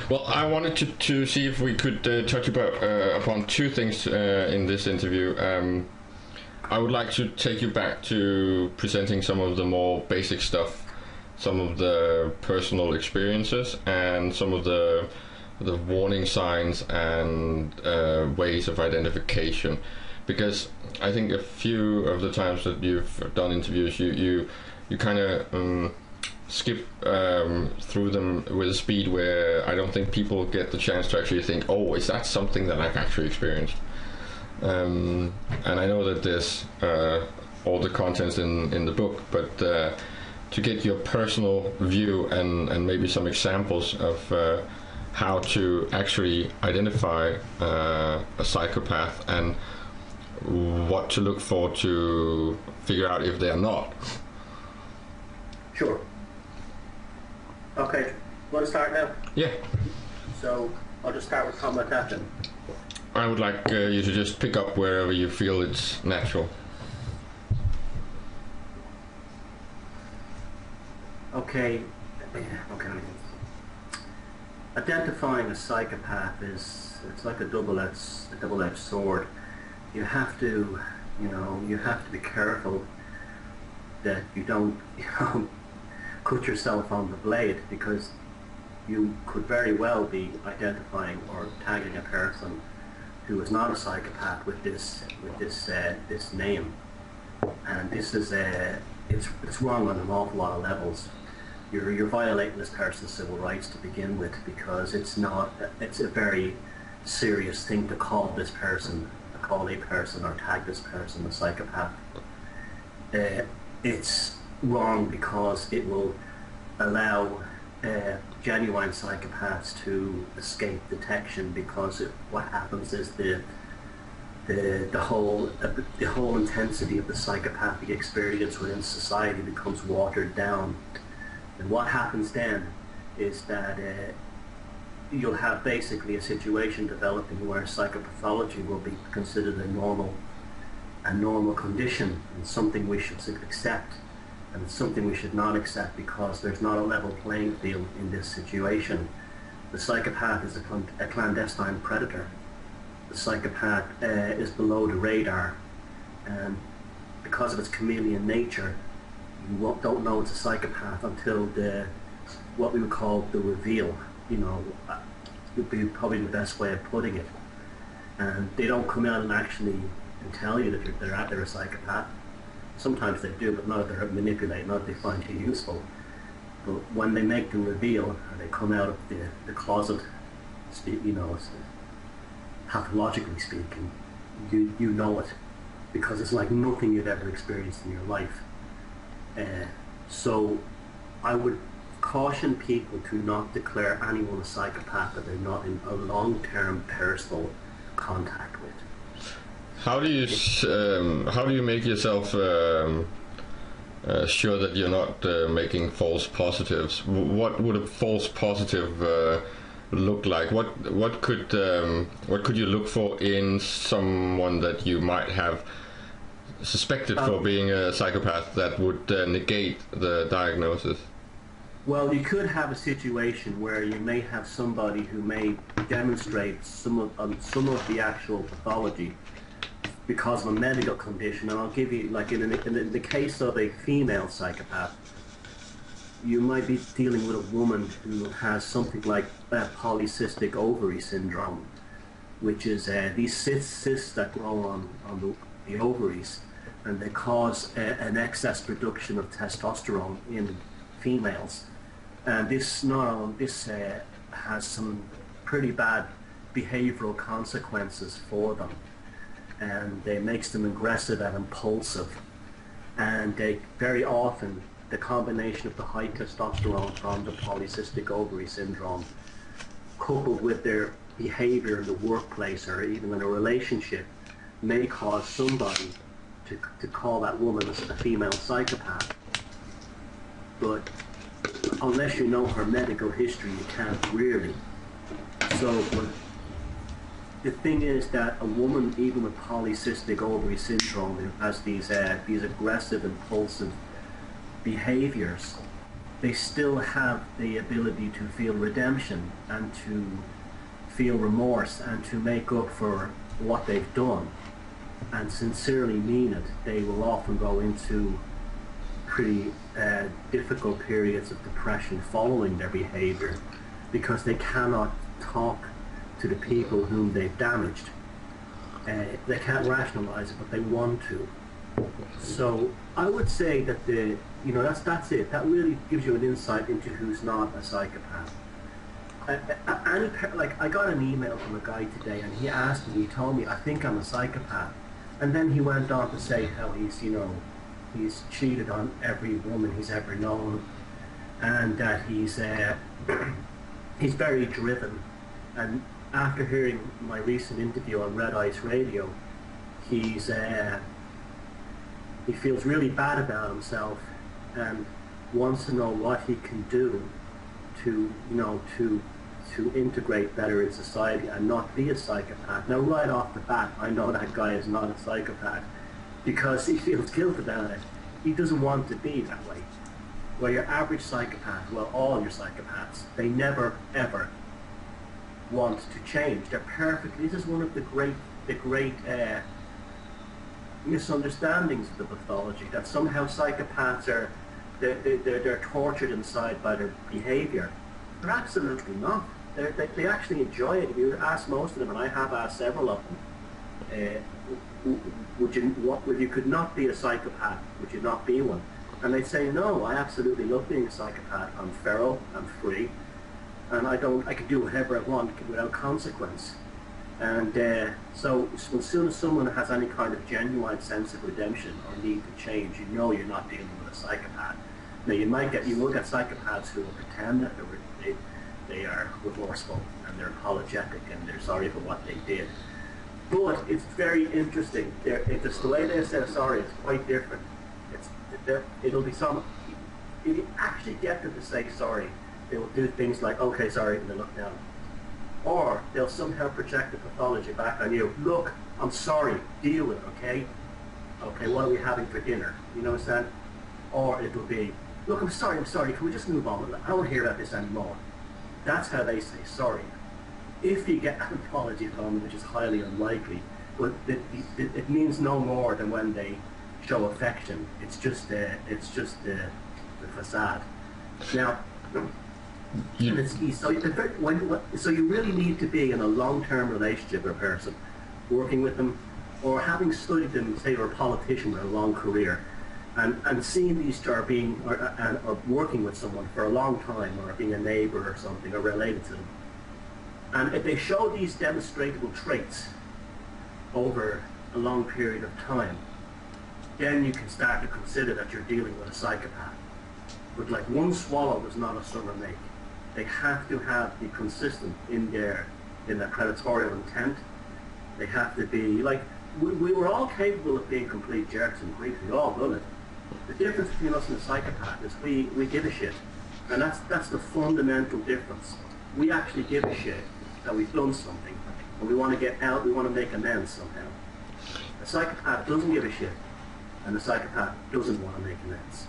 Well, I wanted to see if we could touch upon two things in this interview. I would like to take you back to presenting some of the more basic stuff, some of the personal experiences, and some of the warning signs and ways of identification. Because I think a few of the times that you've done interviews, you kind of skip through them with a speed where I don't think people get the chance to actually think, oh, is that something that I've actually experienced? And I know that there's all the contents in the book, but to get your personal view and maybe some examples of how to actually identify a psychopath and what to look for to figure out if they're not. Sure. Okay, want to start now? Yeah. So I'll just start with combat action. I would like you to just pick up wherever you feel it's natural. Okay. Identifying a psychopath it's like a double-edged sword. You have to be careful that you don't cut yourself on the blade, because you could very well be identifying or tagging a person who is not a psychopath with this name, and this is it's wrong on an awful lot of levels. You're violating this person's civil rights to begin with, because it's a very serious thing to call a person or tag this person a psychopath. It's wrong because it will allow genuine psychopaths to escape detection, because what happens is the whole intensity of the psychopathic experience within society becomes watered down. And what happens then is that you'll have basically a situation developing where psychopathology will be considered a normal condition, and something we should accept, and it's something we should not accept, because there's not a level playing field in this situation. The psychopath is a clandestine predator. The psychopath is below the radar, and because of its chameleon nature, you don't know it's a psychopath until what we would call the reveal. Would be probably the best way of putting it. And they don't come out and actually tell you that they're a psychopath. Sometimes they do, but not if they're manipulating, not if they find you useful. But when they make the reveal, or they come out of the closet, pathologically speaking, you know it, because it's like nothing you've ever experienced in your life. So I would caution people to not declare anyone a psychopath that they're not in a long-term personal contact with. How do you make yourself sure that you're not making false positives? What would a false positive look like? What could you look for in someone that you might have suspected for being a psychopath that would negate the diagnosis? Well, you could have a situation where you may have somebody who may demonstrate some of the actual pathology because of a medical condition, and I'll give you, like in the case of a female psychopath, you might be dealing with a woman who has something like polycystic ovary syndrome, which is these cysts that grow on the ovaries, and they cause an excess production of testosterone in females. And this has some pretty bad behavioral consequences for them, and it makes them aggressive and impulsive, and they very often, the combination of the high testosterone from the polycystic ovary syndrome coupled with their behavior in the workplace or even in a relationship may cause somebody to call that woman a female psychopath. But unless you know her medical history, you can't really. So, but the thing is that a woman, even with polycystic ovary syndrome, who has these aggressive, impulsive behaviors, they still have the ability to feel redemption and to feel remorse and to make up for what they've done and sincerely mean it, they will often go into pretty difficult periods of depression following their behavior, because they cannot talk to the people whom they've damaged. They can't rationalize it, but they want to. So I would say that that's it. That really gives you an insight into who's not a psychopath. I got an email from a guy today, and he asked me, he told me, I think I'm a psychopath. And then he went on to say how he's cheated on every woman he's ever known, and that he's very driven. And after hearing my recent interview on Red Ice Radio, he feels really bad about himself and wants to know what he can do to integrate better in society and not be a psychopath. Now, right off the bat, I know that guy is not a psychopath because he feels guilt about it. He doesn't want to be that way. Well, your average psychopath, well, all your psychopaths, they never, ever want to change. They're perfect. This is one of the great misunderstandings of the pathology, that somehow psychopaths are they're tortured inside by their behavior. They're absolutely not. They actually enjoy it. If you ask most of them, and I have asked several of them, if you could not be a psychopath, would you not be one? And they'd say, no, I absolutely love being a psychopath. I'm feral, I'm free, and I can do whatever I want without consequence. And so as soon as someone has any kind of genuine sense of redemption or need to change, you know you're not dealing with a psychopath. Now you will get psychopaths who will pretend that they are remorseful and they're apologetic and they're sorry for what they did. But it's very interesting. The way they say sorry is quite different. It'll be some. If you actually get them to say sorry, they will do things like, okay, sorry, and they look down. Or they'll somehow project the pathology back on you. Look, I'm sorry, deal with it, okay? Okay, what are we having for dinner? You know what I'm saying? Or it'll be, look, I'm sorry, can we just move on? I don't want to hear about this anymore. That's how they say sorry. If you get an apology from them, which is highly unlikely, but it means no more than when they show affection. It's just the facade. Now, so you really need to be in a long-term relationship with a person, working with them, or having studied them, say you're a politician with a long career, and seeing these or working with someone for a long time, or being a neighbor or something, or related to them. And if they show these demonstrable traits over a long period of time, then you can start to consider that you're dealing with a psychopath. But like one swallow does not a summer make. They have to be consistent in their predatorial intent. They have to be like, we were all capable of being complete jerks and creeps. We all done it. The difference between us and a psychopath is we give a shit, and that's the fundamental difference. We actually give a shit that we've done something, and we want to get out. We want to make amends somehow. A psychopath doesn't give a shit, and a psychopath doesn't want to make amends.